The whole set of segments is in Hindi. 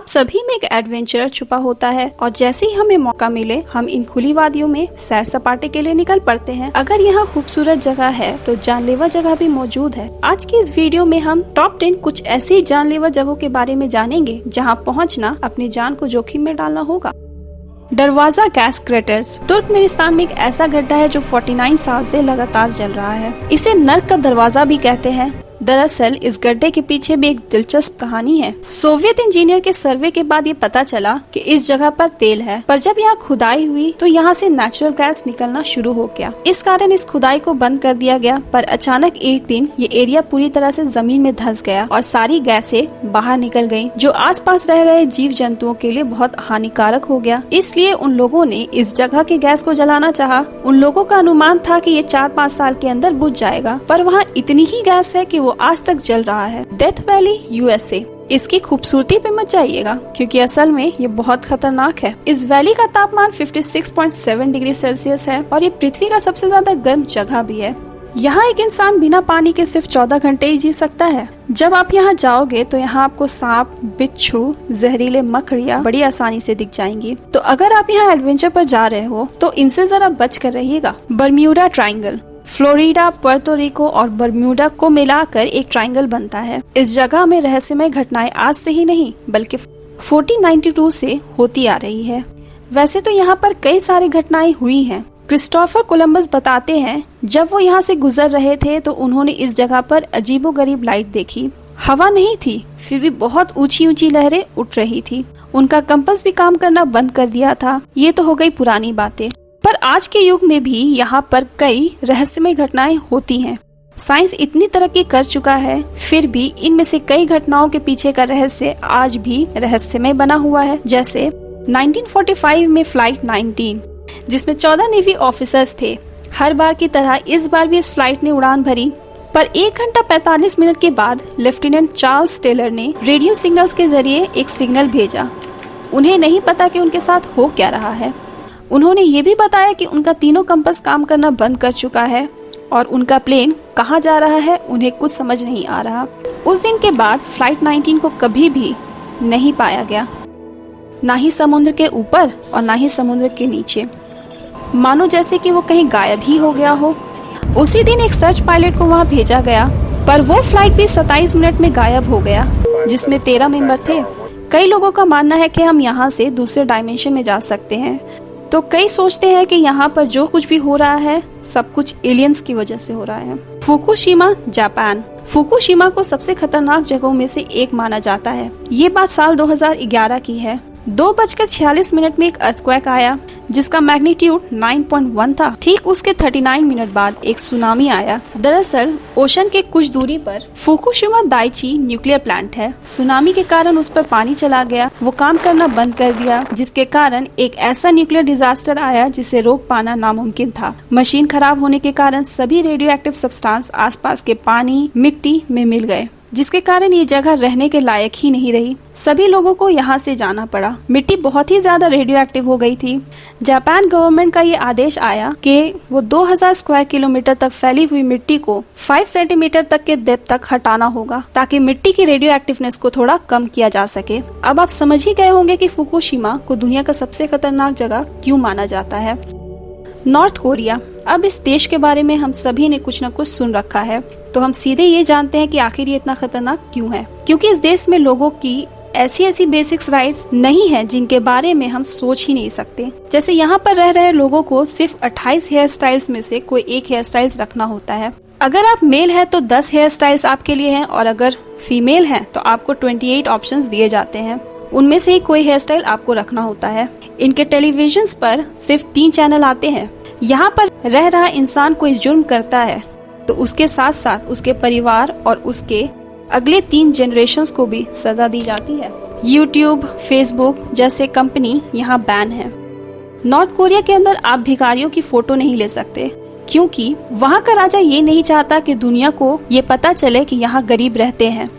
सभी में एक एडवेंचरर छुपा होता है और जैसे ही हमें मौका मिले हम इन खुली वादियों में सैर सपाटे के लिए निकल पड़ते हैं। अगर यहाँ खूबसूरत जगह है तो जानलेवा जगह भी मौजूद है। आज की इस वीडियो में हम टॉप 10 कुछ ऐसी जानलेवा जगहों के बारे में जानेंगे जहाँ पहुँचना अपनी जान को जोखिम में डालना होगा। दरवाजा गैस क्रेटर्स तुर्कमेनिस्तान में एक ऐसा गड्ढा है जो 49 साल से लगातार जल रहा है। इसे नर्क का दरवाजा भी कहते हैं। दरअसल इस गड्ढे के पीछे भी एक दिलचस्प कहानी है। सोवियत इंजीनियर के सर्वे के बाद ये पता चला कि इस जगह पर तेल है, पर जब यहाँ खुदाई हुई तो यहाँ से नेचुरल गैस निकलना शुरू हो गया। इस कारण इस खुदाई को बंद कर दिया गया, पर अचानक एक दिन ये एरिया पूरी तरह से जमीन में धंस गया और सारी गैसें बाहर निकल गयी, जो आसपास रह रहे जीव जंतुओं के लिए बहुत हानिकारक हो गया। इसलिए उन लोगों ने इस जगह के गैस को जलाना चाहा। उन लोगों का अनुमान था कि ये 4-5 साल के अंदर बुझ जाएगा, पर वहाँ इतनी ही गैस है कि वो आज तक जल रहा है। Death valley USA. इसकी खूबसूरती पे मत जाइएगा क्योंकि असल में ये बहुत खतरनाक है। इस वैली का तापमान 56.7 डिग्री सेल्सियस है और ये पृथ्वी का सबसे ज्यादा गर्म जगह भी है। यहाँ एक इंसान बिना पानी के सिर्फ 14 घंटे ही जी सकता है। जब आप यहाँ जाओगे तो यहाँ आपको सांप, बिच्छू, जहरीले मकड़ियाँ बड़ी आसानी से दिख जाएंगी। तो अगर आप यहाँ एडवेंचर पर जा रहे हो तो इनसे जरा बच कर रहिएगा। Bermuda triangle. फ्लोरिडा, पुर्तो रिको और बर्म्यूडा को मिलाकर एक ट्रायंगल बनता है। इस जगह में रहस्यमय घटनाएं आज से ही नहीं बल्कि 1492 से होती आ रही है। वैसे तो यहाँ पर कई सारी घटनाएं हुई हैं। क्रिस्टोफर कोलंबस बताते हैं जब वो यहाँ से गुजर रहे थे तो उन्होंने इस जगह पर अजीबोगरीब लाइट देखी। हवा नहीं थी, फिर भी बहुत ऊंची ऊंची लहरें उठ रही थी। उनका कंपास भी काम करना बंद कर दिया था। ये तो हो गई पुरानी बातें, पर आज के युग में भी यहाँ पर कई रहस्यमय घटनाएं होती हैं। साइंस इतनी तरक्की कर चुका है, फिर भी इनमें से कई घटनाओं के पीछे का रहस्य आज भी रहस्यमय बना हुआ है। जैसे 1945 में फ्लाइट 19, जिसमें 14 नेवी ऑफिसर्स थे। हर बार की तरह इस बार भी इस फ्लाइट ने उड़ान भरी, पर 1 घंटा 45 मिनट के बाद लेफ्टिनेंट चार्ल्स टेलर ने रेडियो सिग्नल्स के जरिए एक सिग्नल भेजा। उन्हें नहीं पता कि उनके साथ हो क्या रहा है। उन्होंने ये भी बताया कि उनका तीनों कंपास काम करना बंद कर चुका है और उनका प्लेन कहाँ जा रहा है उन्हें कुछ समझ नहीं आ रहा। उस दिन के बाद फ्लाइट 19 को कभी भी नहीं पाया गया, ना ही समुद्र के ऊपर और ना ही समुद्र के नीचे, मानो जैसे कि वो कहीं गायब ही हो गया हो। उसी दिन एक सर्च पायलट को वहाँ भेजा गया, पर वो फ्लाइट भी 27 मिनट में गायब हो गया, जिसमें 13 मेंबर थे। कई लोगों का मानना है कि हम यहाँ से दूसरे डायमेंशन में जा सकते हैं, तो कई सोचते हैं कि यहाँ पर जो कुछ भी हो रहा है सब कुछ एलियंस की वजह से हो रहा है। Fukushima, Japan. फुकुशिमा को सबसे खतरनाक जगहों में से एक माना जाता है। ये बात साल 2011 की है। 2:46 में एक अर्थक्वेक आया जिसका मैग्नीट्यूड 9.1 था। ठीक उसके 39 मिनट बाद एक सुनामी आया। दरअसल ओशन के कुछ दूरी पर फुकुशिमा दाइची न्यूक्लियर प्लांट है। सुनामी के कारण उस पर पानी चला गया, वो काम करना बंद कर दिया, जिसके कारण एक ऐसा न्यूक्लियर डिजास्टर आया जिसे रोक पाना नामुमकिन था। मशीन खराब होने के कारण सभी रेडियो एक्टिव सब्सटेंस आसपास के पानी, मिट्टी में मिल गए, जिसके कारण ये जगह रहने के लायक ही नहीं रही। सभी लोगों को यहाँ से जाना पड़ा। मिट्टी बहुत ही ज्यादा रेडियो एक्टिव हो गई थी। जापान गवर्नमेंट का ये आदेश आया कि वो 2000 स्क्वायर किलोमीटर तक फैली हुई मिट्टी को 5 सेंटीमीटर तक के डेप्थ तक हटाना होगा, ताकि मिट्टी की रेडियो एक्टिवनेस को थोड़ा कम किया जा सके। अब आप समझ ही गए होंगे कि फुकुशिमा को दुनिया का सबसे खतरनाक जगह क्यों माना जाता है। North Korea. अब इस देश के बारे में हम सभी ने कुछ न कुछ सुन रखा है, तो हम सीधे ये जानते हैं कि आखिर ये इतना खतरनाक क्यों है। क्योंकि इस देश में लोगों की ऐसी बेसिक्स राइट्स नहीं है जिनके बारे में हम सोच ही नहीं सकते। जैसे यहाँ पर रह रहे लोगों को सिर्फ 28 हेयर स्टाइल्स में से कोई एक हेयर स्टाइल रखना होता है। अगर आप मेल है तो 10 हेयर स्टाइल्स आपके लिए हैं, और अगर फीमेल है तो आपको 28 ऑप्शंस दिए जाते हैं। उनमें से ही कोई हेयर स्टाइल आपको रखना होता है। इनके टेलीविजन पर सिर्फ 3 चैनल आते हैं। यहाँ पर रह रहा इंसान कोई जुर्म करता है तो उसके साथ साथ उसके परिवार और उसके अगले 3 जनरेशन्स को भी सजा दी जाती है। यूट्यूब, फेसबुक जैसे कंपनी यहाँ बैन है। नॉर्थ कोरिया के अंदर आप भिखारियों की फोटो नहीं ले सकते, क्योंकि वहाँ का राजा ये नहीं चाहता कि दुनिया को ये पता चले कि यहाँ गरीब रहते हैं।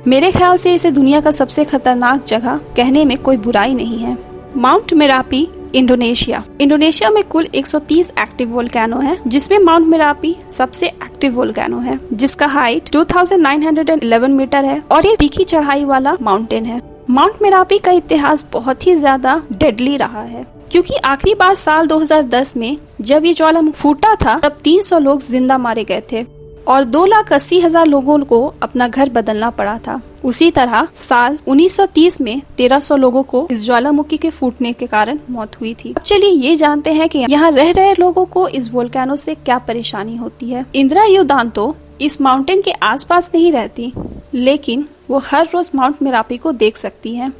मेरे ख्याल से इसे दुनिया का सबसे खतरनाक जगह कहने में कोई बुराई नहीं है। Mount Merapi, Indonesia. इंडोनेशिया में कुल 130 एक्टिव वोल्केनो है, जिसमें माउंट मेरापी सबसे एक्टिव वोल्केनो है, जिसका हाइट 2911 मीटर है और ये तीखी चढ़ाई वाला माउंटेन है। माउंट मेरापी का इतिहास बहुत ही ज्यादा डेडली रहा है, क्योंकि आखिरी बार साल 2010 में जब ये ज्वालामुखी फूटा था तब 300 लोग जिंदा मारे गए थे और 2,80,000 लोगों को अपना घर बदलना पड़ा था। उसी तरह साल 1930 में 1300 लोगों को इस ज्वालामुखी के फूटने के कारण मौत हुई थी। अब चलिए ये जानते हैं कि यहाँ रह रहे लोगों को इस वोल्केनो से क्या परेशानी होती है। इंदिरा युदांतो इस माउंटेन के आसपास नहीं रहती, लेकिन वो हर रोज माउंट मेरापी को देख सकती है।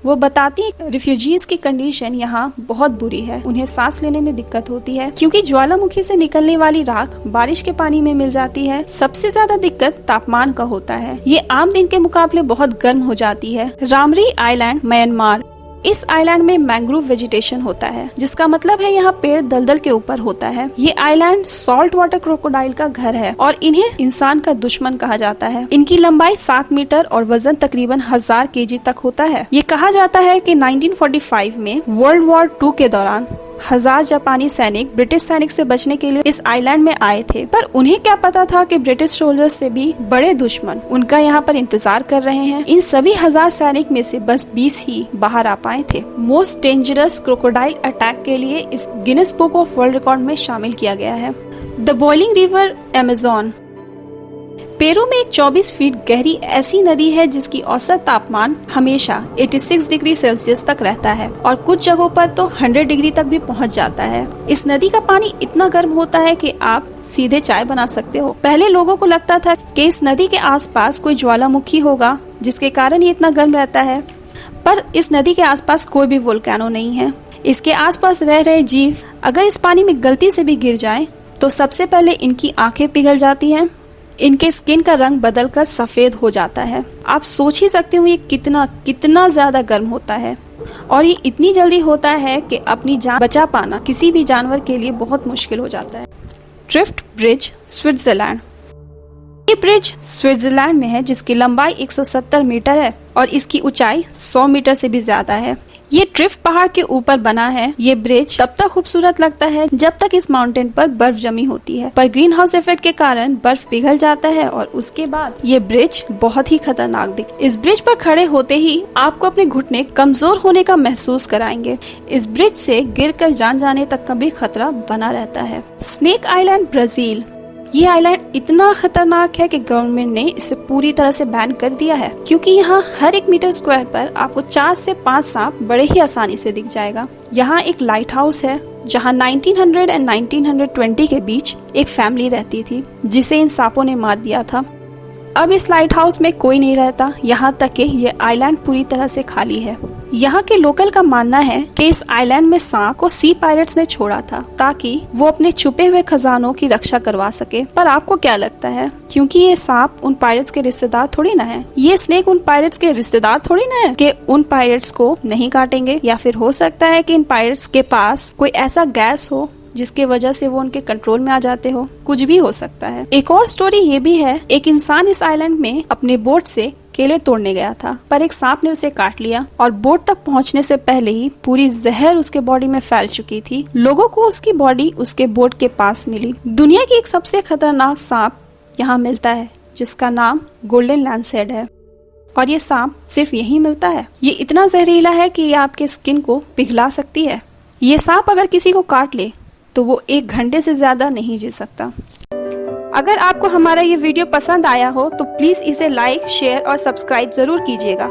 वो बताती है रिफ्यूजीज की कंडीशन यहाँ बहुत बुरी है, उन्हें सांस लेने में दिक्कत होती है क्योंकि ज्वालामुखी से निकलने वाली राख बारिश के पानी में मिल जाती है। सबसे ज्यादा दिक्कत तापमान का होता है, ये आम दिन के मुकाबले बहुत गर्म हो जाती है। रामरी आइलैंड म्यांमार, इस आइलैंड में मैंग्रोव वेजिटेशन होता है, जिसका मतलब है यहाँ पेड़ दलदल के ऊपर होता है। ये आइलैंड सॉल्ट वाटर क्रोकोडाइल का घर है और इन्हें इंसान का दुश्मन कहा जाता है। इनकी लंबाई 7 मीटर और वजन तकरीबन 1000 केजी तक होता है। ये कहा जाता है कि 1945 में वर्ल्ड वॉर 2 के दौरान 1000 जापानी सैनिक ब्रिटिश सैनिक से बचने के लिए इस आइलैंड में आए थे, पर उन्हें क्या पता था कि ब्रिटिश सोल्जर्स से भी बड़े दुश्मन उनका यहाँ पर इंतजार कर रहे हैं। इन सभी 1000 सैनिक में से बस 20 ही बाहर आ पाए थे। मोस्ट डेंजरस क्रोकोडाइल अटैक के लिए इस Guinness book of world record में शामिल किया गया है। The boiling river Amazon, Peru में एक 24 फीट गहरी ऐसी नदी है जिसकी औसत तापमान हमेशा 86 डिग्री सेल्सियस तक रहता है और कुछ जगहों पर तो 100 डिग्री तक भी पहुंच जाता है। इस नदी का पानी इतना गर्म होता है कि आप सीधे चाय बना सकते हो। पहले लोगों को लगता था कि इस नदी के आसपास कोई ज्वालामुखी होगा जिसके कारण ये इतना गर्म रहता है, पर इस नदी के आसपास कोई भी वोल्केनो नहीं है। इसके आसपास रह रहे जीव अगर इस पानी में गलती से भी गिर जाएं, तो सबसे पहले इनकी आंखें पिघल जाती हैं, इनके स्किन का रंग बदलकर सफेद हो जाता है। आप सोच ही सकते हो ये कितना ज्यादा गर्म होता है और ये इतनी जल्दी होता है कि अपनी जान बचा पाना किसी भी जानवर के लिए बहुत मुश्किल हो जाता है। ड्रिफ्ट ब्रिज स्विट्जरलैंड, ये ब्रिज स्विट्जरलैंड में है जिसकी लंबाई 170 मीटर है और इसकी ऊंचाई 100 मीटर से भी ज्यादा है। ये ड्रिफ्ट पहाड़ के ऊपर बना है। ये ब्रिज तब तक खूबसूरत लगता है जब तक इस माउंटेन पर बर्फ जमी होती है, पर ग्रीन हाउस इफेक्ट के कारण बर्फ पिघल जाता है और उसके बाद ये ब्रिज बहुत ही खतरनाक दिखता है। इस ब्रिज पर खड़े होते ही आपको अपने घुटने कमजोर होने का महसूस कराएंगे। इस ब्रिज से गिरकर जान जाने तक का भी खतरा बना रहता है। स्नेक आइलैंड ब्राजील, ये आइलैंड इतना खतरनाक है कि गवर्नमेंट ने इसे पूरी तरह से बैन कर दिया है, क्योंकि यहाँ हर 1 मीटर स्क्वायर पर आपको 4 से 5 सांप बड़े ही आसानी से दिख जाएगा। यहाँ एक लाइट हाउस है जहाँ 1900 और 1920 के बीच एक फैमिली रहती थी जिसे इन सांपों ने मार दिया था। अब इस लाइट हाउस में कोई नहीं रहता, यहाँ तक कि ये आइलैंड पूरी तरह से खाली है। यहाँ के लोकल का मानना है कि इस आइलैंड में सांप को सी पायरेट्स ने छोड़ा था ताकि वो अपने छुपे हुए खजानों की रक्षा करवा सके। पर आपको क्या लगता है, क्योंकि ये सांप उन पायरेट्स के रिश्तेदार थोड़ी ना है, ये स्नेक उन पायरेट्स के रिश्तेदार थोड़ी ना है कि उन पायरेट्स को नहीं काटेंगे? या फिर हो सकता है कि इन पायरेट्स के पास कोई ऐसा गैस हो जिसके वजह से वो उनके कंट्रोल में आ जाते हो, कुछ भी हो सकता है। एक और स्टोरी ये भी है, एक इंसान इस आइलैंड में अपने बोट से केले तोड़ने गया था, पर एक सांप ने उसे काट लिया और बोट तक पहुंचने से पहले ही पूरी जहर उसके बॉडी में फैल चुकी थी। लोगों को उसकी बॉडी उसके बोट के पास मिली। दुनिया की एक सबसे खतरनाक सांप यहाँ मिलता है जिसका नाम गोल्डन लैंसेड है और ये सांप सिर्फ यहीं मिलता है। ये इतना जहरीला है कि ये आपके स्किन को पिघला सकती है। ये सांप अगर किसी को काट ले तो वो 1 घंटे से ज्यादा नहीं जी सकता। अगर आपको हमारा ये वीडियो पसंद आया हो तो प्लीज इसे लाइक, शेयर और सब्सक्राइब जरूर कीजिएगा।